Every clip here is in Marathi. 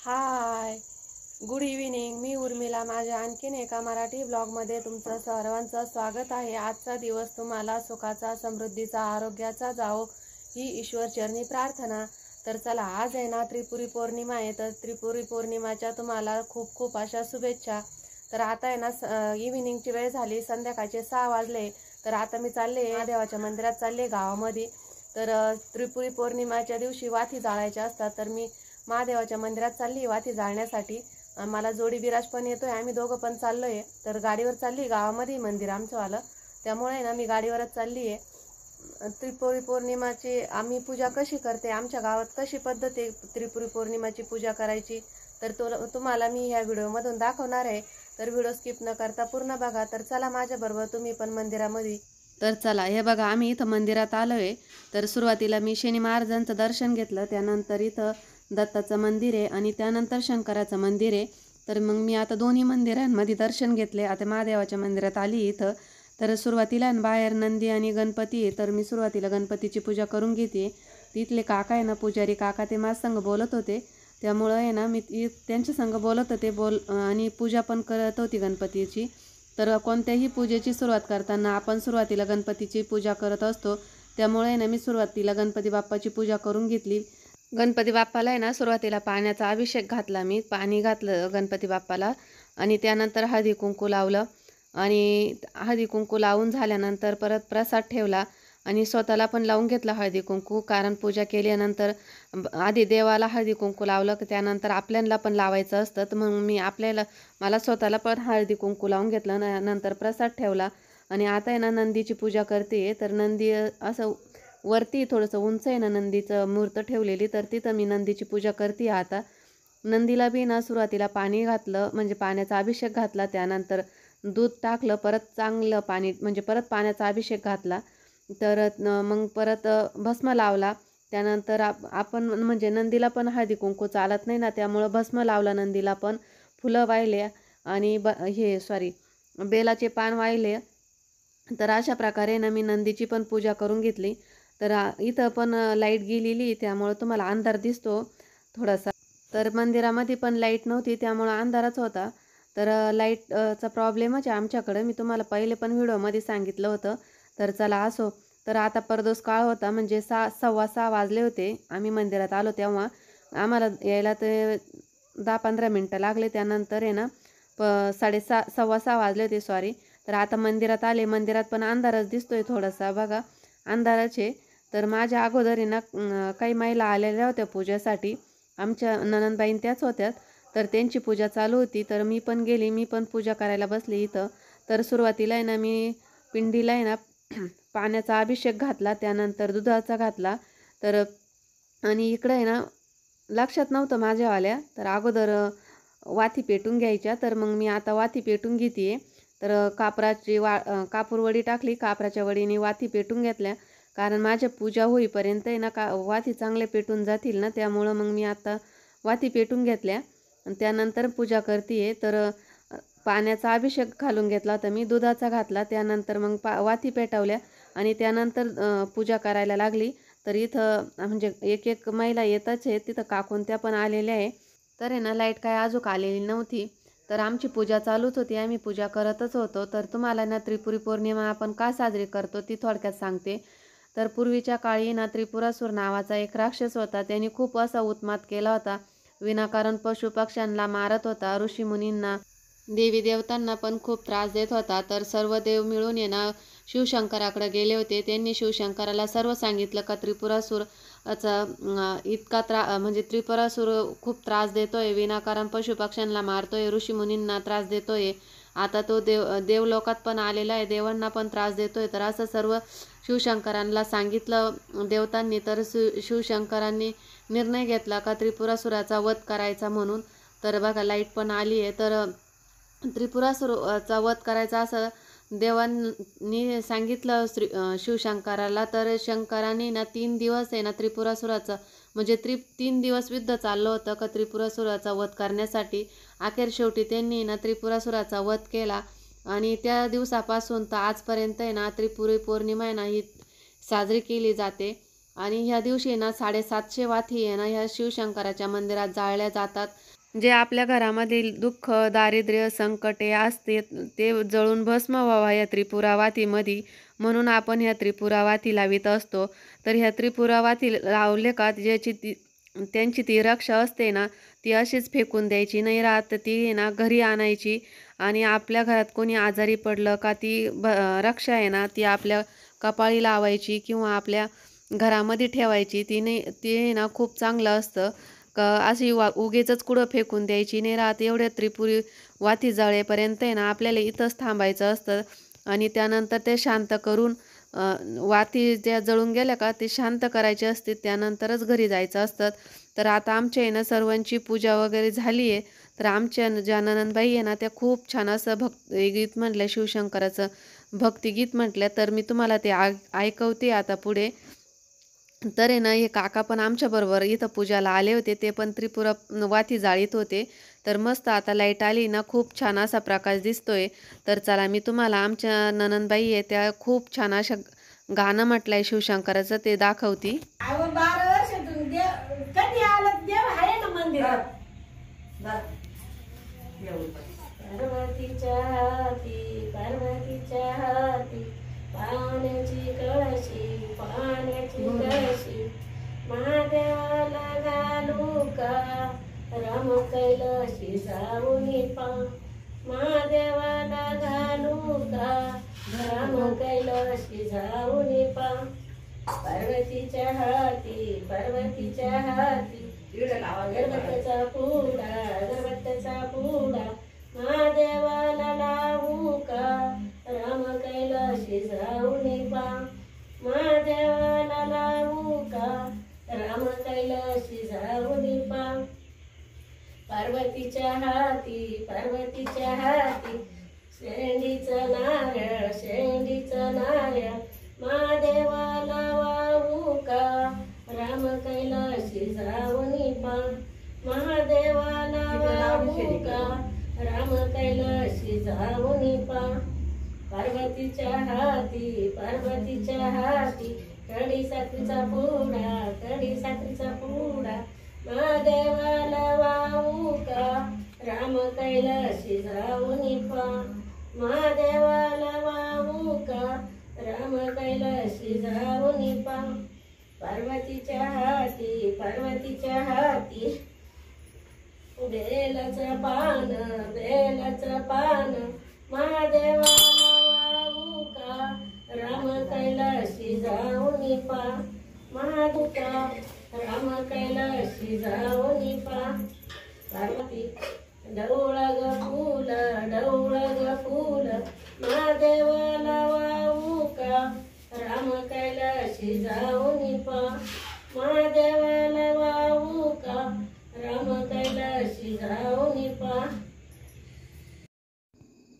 हाय, गुड इव्हिनिंग. मी उर्मिला. माझ्या आणखीन एका मराठी ब्लॉगमध्ये तुमचं सर्वांचं स्वागत आहे. आजचा दिवस तुम्हाला सुखाचा, समृद्धीचा, आरोग्याचा जावो ही ईश्वरचरणी प्रार्थना. तर चला, आज आहे ना त्रिपुरी पौर्णिमा आहे. तर त्रिपुरी पौर्णिमाच्या तुम्हाला खूप खूप अशा शुभेच्छा. तर आता आहे ना इव्हिनिंगची वेळ झाली, संध्याकाळचे 6 वाजले. तर आता मी चालले महादेवाच्या मंदिरात, चालले गावामध्ये. तर त्रिपुरी पौर्णिमाच्या दिवशी वाती जाळायच्या असतात. तर मी महादेवाच्या मंदिरात चालली वाती जाळण्यासाठी. मला जोडी बिराज पण येतोय, आम्ही दोघं पण चाललोय. तर गाडीवर चालली, गावामध्ये मंदिर आमचंवालं, त्यामुळे ना मी गाडीवरच चालली आहे. त्रिपुरी पौर्णिमाची आम्ही पूजा कशी करते, आमच्या गावात कशी पद्धत आहे त्रिपुरी पौर्णिमाची पूजा करायची, तर तुम्हाला मी ह्या व्हिडिओमधून दाखवणार आहे. तर व्हिडिओ स्किप न करता पूर्ण बघा. तर चला माझ्याबरोबर तुम्ही पण मंदिरामध्ये. तर चला, हे बघा आम्ही इथं मंदिरात आलोय. तर सुरुवातीला मी शनी महाराजांचं दर्शन घेतलं, त्यानंतर इथं दत्ताचं मंदिर आहे आणि त्यानंतर शंकराचं मंदिर आहे. तर मग मी आता दोन्ही मंदिरांमध्ये दर्शन घेतले. आता महादेवाच्या मंदिरात आली इथं. तर सुरुवातीला बाहेर नंदी आणि गणपती आहे. तर मी सुरुवातीला गणपतीची पूजा करून घेते. तिथले काका आहे ना, पुजारी काका, ते माझ्या संग बोलत होते, त्यामुळं आहे ना मी त्यांच्या संग बोलत होते आणि पूजा पण करत होती गणपतीची. तर कोणत्याही पूजेची सुरुवात करताना आपण सुरुवातीला गणपतीची पूजा करत असतो, त्यामुळे ना मी सुरुवातीला गणपती बाप्पाची पूजा करून घेतली. गणपती बाप्पाला आहे ना सुरुवातीला पाण्याचा अभिषेक घातला, मी पाणी घातलं गणपती बाप्पाला आणि त्यानंतर हळदी कुंकू लावलं आणि हळदी कुंकू लावून झाल्यानंतर परत प्रसाद ठेवला आणि स्वतःला पण लावून घेतला हळदी कुंकू. कारण पूजा केल्यानंतर आधी देवाला हळदी कुंकू लावलं की त्यानंतर आपल्याला पण लावायचं असतं. तर मग मी मला स्वतःला पण हळदी कुंकू लावून घेतलं, नंतर प्रसाद ठेवला आणि आता आहे ना नंदीची पूजा करते. तर नंदी असं वरती थोडंसं उंच आहे ना नंदीचं मूर्त ठेवलेली, तर तिथं मी नंदीची पूजा करते. आता नंदीला बी ना सुरुवातीला पाणी घातलं, म्हणजे पाण्याचा अभिषेक घातला, त्यानंतर दूध टाकलं, परत चांगलं पाणी म्हणजे परत पाण्याचा अभिषेक घातला. तर मग परत भस्म लावला. त्यानंतर आपण म्हणजे नंदीला पण हळदी कुंकू चालत नाही ना, त्यामुळं भस्म लावला नंदीला पण, फुलं वाहिले आणि बेलाचे पान वाहिले. तर अशा प्रकारे ना मी नंदीची पण पूजा करून घेतली. तर इथं पण लाईट गेलेली, त्यामुळं तुम्हाला अंधार दिसतो थोडासा. तर मंदिरामध्ये पण लाईट नव्हती, त्यामुळं अंधारच होता. तर लाईटचा प्रॉब्लेमच आहे आमच्याकडं, मी तुम्हाला पहिले पण व्हिडिओमध्ये सांगितलं होतं. तर चला असो. तर आता परदोस काळ होता, म्हणजे 6:15 वाजले होते. आम्ही मंदिरात आलो तेव्हा आम्हाला यायला ते 10-15 मिनटं लागले. त्यानंतर आहे ना 6:15 वाजले होते. तर आता मंदिरात आले. मंदिरात पण अंधारच दिसतोय थोडासा, बघा अंधारच आहे. तर माझ्या अगोदर आहे ना काही महिला आलेल्या होत्या पूजेसाठी, आमच्या ननंदबाईन त्याच होत्यात. तर त्यांची पूजा चालू होती, तर मी पण गेली, मी पण पूजा करायला बसली इथं. तर सुरुवातीला आहे ना मी पिंडीला आहे ना पाण्याचा अभिषेक घातला, त्यानंतर दुधाचा घातला. तर आणि इकडं आहे ना लक्षात नव्हतं माझ्यावाल्या, तर अगोदर वाती पेटून घ्यायच्या. तर मग मी आता वाती पेटून घेते. तर कापूर वडी टाकली, कापराच्या वडीने वाती पेटून घेतल्या. कारण माझ्या पूजा होईपर्यंत आहे ना वाती चांगले पेटून जातील ना, त्यामुळं मग मी आता वाती पेटून घेतल्या आणि त्यानंतर पूजा करते. तर पाण्याचा अभिषेक घालून घेतला होता मी, दुधाचा घातला, त्यानंतर मग वाती पेटवल्या आणि त्यानंतर पूजा करायला लागली. तर इथं म्हणजे एक एक महिला येतच आहे, तिथं काकून त्या पण आलेल्या आहे. तर आहे ना लाईट काय अजून आलेली नव्हती, तर आमची पूजा चालूच होती, आम्ही पूजा करतच होतो. तर तुम्हाला ना त्रिपुरी पौर्णिमा आपण का साजरी करतो ती थोडक्यात सांगते. तर पूर्वीच्या काळी ना त्रिपुरासूर नावाचा एक राक्षस होता, त्यांनी खूप असा उत्मात केला होता. विनाकारण पशुपक्ष्यांना मारत होता, ऋषीमुनींना, देवी देवतांना पण खूप त्रास देत होता. तर सर्व देव मिळून ना शिवशंकराकडे गेले होते. त्यांनी शिवशंकराला सर्व सांगितलं का म्हणजे त्रिपुरासूर खूप त्रास देतोय, विनाकारण पशुपक्ष्यांना मारतोय, ऋषीमुनींना त्रास देतोय, आता तो देवलोकात पण आलेला आहे, देवांना पण त्रास देतोय. तर असं सर्व शिवशंकरांना सांगितलं देवतांनी. तर शिवशंकरांनी निर्णय घेतला का त्रिपुरासुराचा वध करायचा म्हणून. तर बघा लाईट पण आली आहे. तर त्रिपुरासुराचा वध करायचा असं देवांनी सांगितलं शिवशंकराला. तर शंकरांनी ना 3 दिवस आहे ना त्रिपुरासुराचं म्हणजे 3 दिवस युद्ध चाललं होतं का त्रिपुरासुराचा वध करण्यासाठी. अखेर शेवटी त्यांनी ना त्रिपुरासुराचा वध केला आणि त्या दिवसापासून तर आजपर्यंत आहे ना त्रिपुरी पौर्णिमा आहे ना ही साजरी केली जाते. आणि ह्या दिवशी ना 750 वाती आहे ना ह्या शिवशंकराच्या मंदिरात जाळल्या जातात. जे आपल्या घरामधील दुःख, दारिद्र्य, संकटे असते ते जळून भस्म व्हावा या त्रिपुरावातीमध्ये, म्हणून आपण ह्या त्रिपुरावाती लावित असतो. तर ह्या त्रिपुरावाती लावले का त्यांची ती रक्षा असते ना, ती अशीच फेकून द्यायची नाही राहत, ती ना घरी आणायची आणि आपल्या घरात कोणी आजारी पडलं का ती रक्षा आहे ना ती आपल्या कपाळी लावायची किंवा आपल्या घरामध्ये ठेवायची. ती ना खूप चांगलं असतं. अशी उगीचच कुठं फेकून द्यायची नाही राहत. एवढ्या त्रिपुरी वाती जळेपर्यंत आहे ना आपल्याला इथंच थांबायचं असतं आणि त्यानंतर ते शांत करून वाती ज्या जळून गेल्या का ते शांत करायचे असते, त्यानंतरच घरी जायचं असतं. तर आता आमच्या आहे ना सर्वांची पूजा वगैरे झाली आहे. तर आमच्या ज्या ननंदबाई आहे ना त्या खूप छान असं गीत म्हटलं, शिवशंकराचं भक्तिगीत म्हटलं. तर मी तुम्हाला ते ऐकवते आता पुढे. तर आहे ना हे काका पण आमच्याबरोबर इथं पूजाला आले होते, ते पण त्रिपुरा वाती जाळीत होते. तर मस्त आता लाईट आली ना खूप छान असा प्रकाश दिसतोय. तर चला मी तुम्हाला आमच्या ननंदबाई आहे त्या खूप छान अशा गाणं म्हटलंय शिवशंकराचं ते दाखवती. 12 वर्षातून कधी आलं देव आहे ना मंदिरात. पार्वतीच्या हाती पाण्याची कळशी महादेवाला घालू का राम कैलाशी जाऊनी पा. महादेवाला घालू का राम कैलाशी जाऊनी पा. पार्वतीच्या हाती गर्भतेचा पुडा महादेवाला लावू का राम कैलाशी जाऊनी पा. महादेवाला लावू का राम कैलाशी जाऊनी पा. पार्वतीच्या हाती शेंडीचं नारळ महादेवाला वाहू का राम कैलाशी जाऊनी पा. महादेवाला वाहू का राम कैलाशी जाऊनी पा. पार्वतीच्या हाती कडी साखरीचा पुडा महादेवाला वाहू का राम कैलाशी जाऊनी पा. महादेवाला वाहू का राम कैलाशी जाऊनी पा. पार्वतीच्या हाती बेलाचं पान महादेवाला वाहू का राम कैलाशी जाऊनी पा. महादेवा राम कैलाशी जाऊनी पा. पार्वती डवळग फूल महादेवाला वाहू का राम कैलाशी जाऊनी पा. महादेवाला वाहू का राम कैलाशी जाऊनी पा.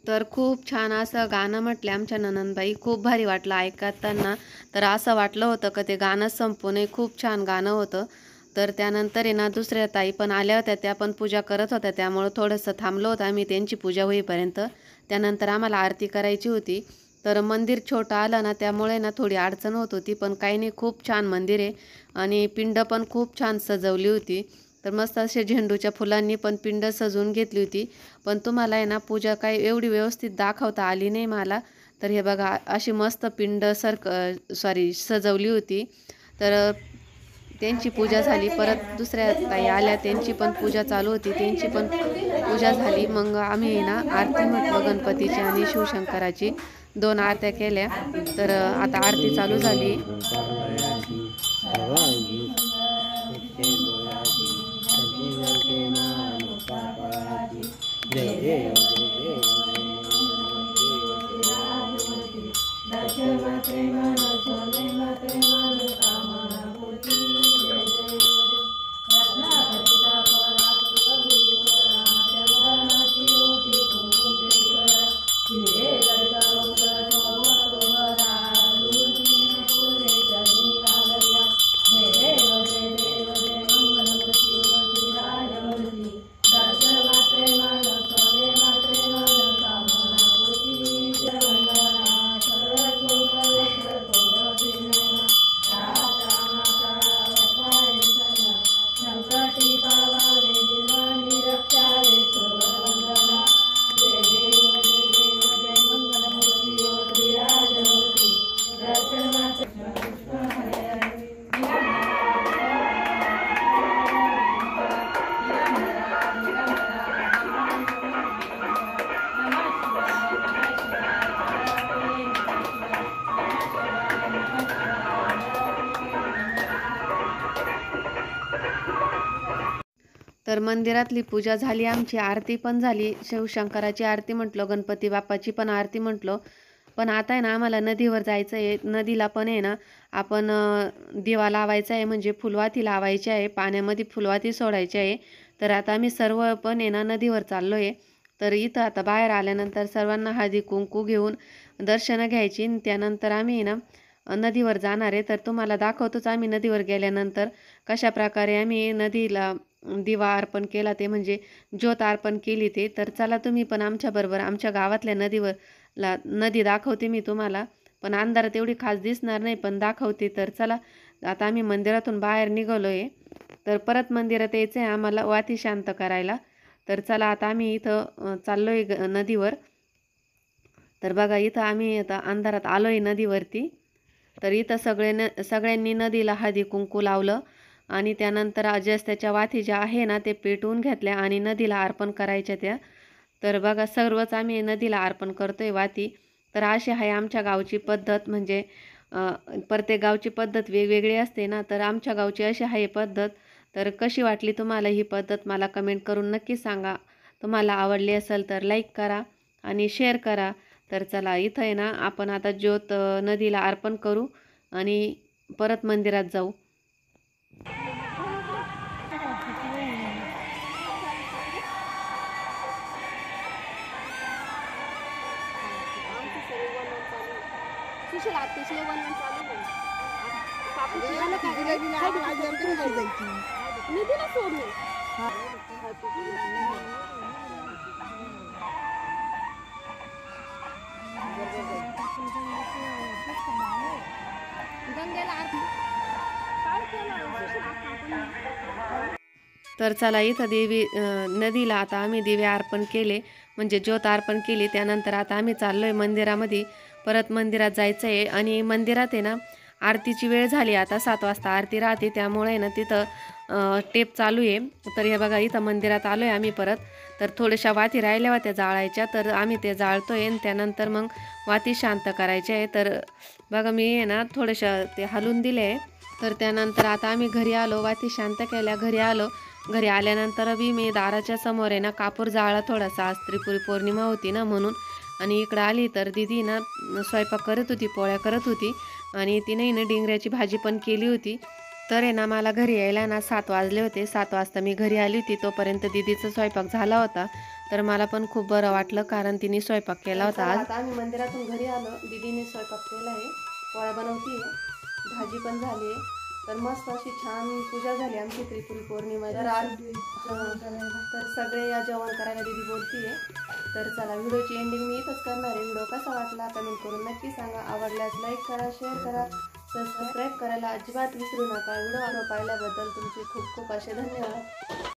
तर खूप छान असं गाणं म्हटलं आमच्या ननंदबाई. खूप भारी वाटलं ऐकताना. तर असं वाटलं होतं का ते गाणं संपू नये. खूप छान गाणं होतं. तर त्यानंतर आहे ना दुसऱ्या ताई पण आल्या होत्या, त्या पण पूजा करत होत्या, त्यामुळं थोडंसं थांबलो होतं आम्ही त्यांची पूजा होईपर्यंत. त्यानंतर आम्हाला आरती करायची होती. तर मंदिर छोटं आलं ना त्यामुळे ना थोडी अडचण होत होती, पण काही नाही, खूप छान मंदिर आहे आणि पिंड पण खूप छान सजवली होती. तर मस्त असे झेंडूच्या फुलांनी पण पिंड सजवून घेतली होती. पण तुम्हाला आहे ना पूजा काही एवढी व्यवस्थित दाखवता आली नाही मला. तर हे बघा अशी मस्त पिंड सजवली होती. तर त्यांची पूजा झाली. परत दुसऱ्या ताई आल्या, त्यांची पण पूजा चालू होती, त्यांची पण पूजा झाली. मग आम्ही ना आरती म्हटलं गणपतीची आणि शिवशंकराची 2 आरत्या केल्या. तर आता आरती चालू झाली. तर मंदिरातली पूजा झाली, आमची आरती पण झाली. शिवशंकराची आरती म्हटलं, गणपती बाप्पाची पण आरती म्हटलं. पण आता आहे ना आम्हाला नदीवर जायचं आहे. नदीला पण आहे ना आपण दिवा लावायचा आहे, म्हणजे फुलवाती लावायची आहे, पाण्यामध्ये फुलवाती सोडायची आहे. तर आता आम्ही सर्व पण आहे ना नदीवर चाललो आहे. तर इथं आता बाहेर आल्यानंतर सर्वांना हळदी कुंकू घेऊन दर्शनं घ्यायची. त्यानंतर आम्ही ना नदीवर जाणार आहे. तर तुम्हाला दाखवतोच आम्ही नदीवर गेल्यानंतर कशा प्रकारे आम्ही नदीला दिवा अर्पण केला, ते म्हणजे ज्योत अर्पण केली ते. तर चला तुम्ही पण आमच्याबरोबर आमच्या गावातल्या नदी दाखवते मी तुम्हाला. पण अंधारात एवढी खास दिसणार नाही, पण दाखवते. तर चला आता आम्ही मंदिरातून बाहेर निघालो आहे. तर परत मंदिरात यायचं आहे आम्हाला वाती शांत करायला. तर चला आता आम्ही इथं चाललो आहे नदीवर. तर बघा इथं आम्ही आता अंधारात आलो आहे नदीवरती. तर इथं सगळ्यांनी नदीला हळदी कुंकू लावलं आणि त्यानंतर त्याच्या वाती ज्या आहे ना ते पेटवून घेतल्या आणि नदीला अर्पण करायच्या त्या. तर बघा सर्वच आम्ही नदीला अर्पण करतोय वाती. तर अशी आहे आमच्या गावची पद्धत. म्हणजे प्रत्येक गावची पद्धत वेगवेगळी असते ना, तर आमच्या गावची अशी आहे पद्धत. तर कशी वाटली तुम्हाला ही पद्धत मला कमेंट करून नक्की सांगा. तुम्हाला आवडली असेल तर लाईक करा आणि शेअर करा. तर चला इथं आहे ना आपण आता ज्योत नदीला अर्पण करू आणि परत मंदिरात जाऊ. तर चला इथं नदीला आता आम्ही दिवे अर्पण केले, म्हणजे ज्योत अर्पण केली. त्यानंतर आता आम्ही चाललोय मंदिरामध्ये. परत मंदिरात जायचं आहे आणि मंदिरात आहे ना आरतीची वेळ झाली. आता 7 वाजता आरती राहते, त्यामुळे ना तिथं टेप चालू आहे. तर हे बघा इथं मंदिरात आलो आहे आम्ही परत. तर थोड्याशा वाती राहिल्या होत्या जाळायच्या, तर आम्ही ते जाळतोय आणि त्यानंतर मग वाती शांत करायचे आहे. तर बघा मी आहे ना थोडेशा ते हलवून दिले आहे. तर त्यानंतर आता आम्ही घरी आलो, वाती शांत केल्या, घरी आलो. घरी आल्यानंतर बी मी दाराच्या समोर आहे ना कापूर जाळला थोडासा. आज त्रिपुरी पौर्णिमा होती ना म्हणून. आणि इकडं आली तर दीदी ना स्वयंपाक करत होती, पोळ्या करत होती आणि तिने ना डिंगऱ्याची भाजी पण केली होती. तर आहे ना मला घरी यायला ना 7 वाजले होते. 7 वाजता मी घरी आली होती, तोपर्यंत दीदीचा स्वयंपाक झाला होता. तर मला पण खूप बरं वाटलं, कारण तिने स्वयंपाक केला होता आज. आता आम्ही मंदिरातून घरी आलो, दीदीने स्वयंपाक केला आहे, पोळ्या बनवती आहे, भाजी पण झाली आहे. तर मस्त अशी छान पूजा झाली आमची त्रिपुरी पौर्णिमा. तर सगळे या जेवण करायला दीदी बोलतीये. तर चला व्हिडिओची एंडिंग मी इथंच करणार आहे. व्हिडिओ कसा वाटला कमेंट करून नक्की सांगा. आवडल्यास लाईक करा, शेअर करा, सबस्क्राईब करायला अजिबात विसरू नका. व्हिडिओ पाहिल्याबद्दल तुमचे खूप खूप असे धन्यवाद.